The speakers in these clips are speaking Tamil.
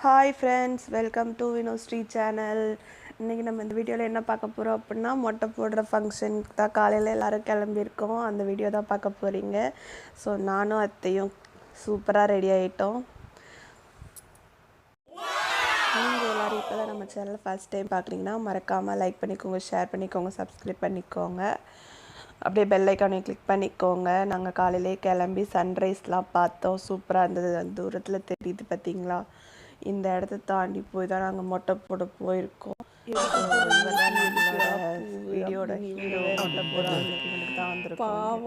Hi friends, welcome to Vinoshri channel. இன்றைக்கி நம்ம இந்த வீடியோவில் என்ன பார்க்க போகிறோம் அப்படின்னா, மொட்டை போடுற ஃபங்க்ஷனுக்கு தான் காலையில் எல்லோரும் கிளம்பியிருக்கோம். அந்த வீடியோ தான் பார்க்க போகிறீங்க. ஸோ நானும் அத்தையும் சூப்பராக ரெடி ஆகிட்டோம். நீங்கள் எல்லோரும் இப்போ தான் நம்ம சேனலை ஃபஸ்ட் டைம் பார்க்குறீங்கன்னா மறக்காமல் லைக் பண்ணிக்கோங்க, ஷேர் பண்ணிக்கோங்க, சப்ஸ்கிரைப் பண்ணிக்கோங்க. அப்படியே பெல் ஐக்கானை கிளிக் பண்ணிக்கோங்க. நாங்கள் காலையிலே கிளம்பி சன்ரைஸ்லாம் பார்த்தோம். சூப்பராக இருந்தது. தூரத்தில் தெரியுது பார்த்தீங்களா? இந்த இடத்த தாண்டி போய் தான் நாங்கள் மொட்டை போட போயிருக்கோம். வீடியோட ஹீரோ மொட்டை போடுறதுக்கு தான் வந்திருக்கோம்.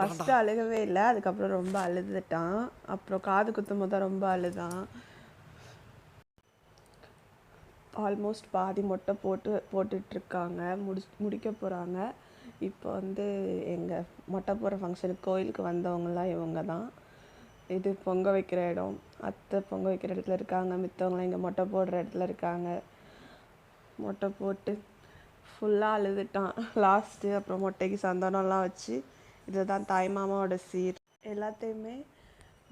ஃபர்ஸ்ட் அழுகவே இல்லை, அதுக்கப்புறம் ரொம்ப அழுதுட்டான். அப்புறம் காது குத்தும் போது தான் ரொம்ப அழுதான். ஆல்மோஸ்ட் பாதி மொட்டை போட்டுட்ருக்காங்க, முடிக்க போகிறாங்க. இப்போ எங்கள் மொட்டை போடுற ஃபங்க்ஷனுக்கு கோயிலுக்கு வந்தவங்களாம் இவங்க தான். இது பொங்க வைக்கிற இடம். அத்தை பொங்க வைக்கிற இடத்துல இருக்காங்க, மித்தவங்களாம் இங்கே மொட்டை போடுற இடத்துல இருக்காங்க. மொட்டை போட்டு ஃபுல்லாக அழுதுட்டான் லாஸ்ட்டு. அப்புறம் மொட்டைக்கு சந்தனம்லாம் வச்சு, இதுதான் தாய் மாமாவோட சீர் எல்லாத்தையுமே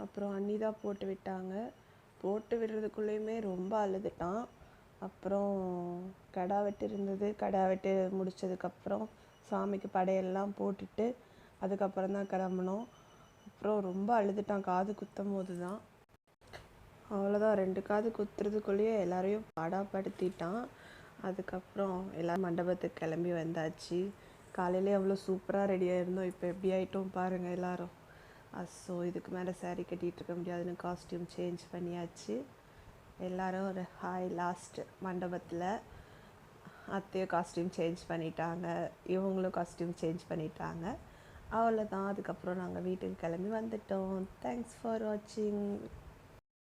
அப்புறம் அண்ணி தான் போட்டு விட்டாங்க. போட்டு விடுறதுக்குள்ளேயுமே ரொம்ப அழுதுட்டான். அப்புறம் கடா வெட்டு இருந்தது. கடா வெட்டு முடித்ததுக்கப்புறம் சாமிக்கு படையெல்லாம் போட்டுட்டு அதுக்கப்புறம் தான் கிளம்புனோம். அப்புறம் ரொம்ப அழுதுட்டான் காது குத்தும் போது தான். அவ்வளோதான், 2 காது குத்துறதுக்குள்ளேயே எல்லாரையும் பாடாப்படுத்திட்டான். அதுக்கப்புறம் எல்லோரும் மண்டபத்துக்கு கிளம்பி வந்தாச்சு. காலையிலே அவ்வளோ சூப்பராக ரெடியாக இருந்தோம். இப்போ எப்படி ஆகிட்டோம் பாருங்கள் எல்லோரும். ஸோ இதுக்கு மேலே சாரீ கட்டிகிட்டு இருக்க முடியாதுன்னு காஸ்டியூம் சேஞ்ச் பண்ணியாச்சு. எல்லோரும் ஒரு லாஸ்ட் மண்டபத்தில் அத்தையும் காஸ்டியூம் சேஞ்ச் பண்ணிட்டாங்க, இவங்களும் காஸ்டியூம் சேஞ்ச் பண்ணிட்டாங்க. அவ்வளோதான். அதுக்கப்புறம் நாங்கள் வீட்டுக்கு கிளம்பி வந்துட்டோம். தேங்க்ஸ் ஃபார் வாட்சிங்.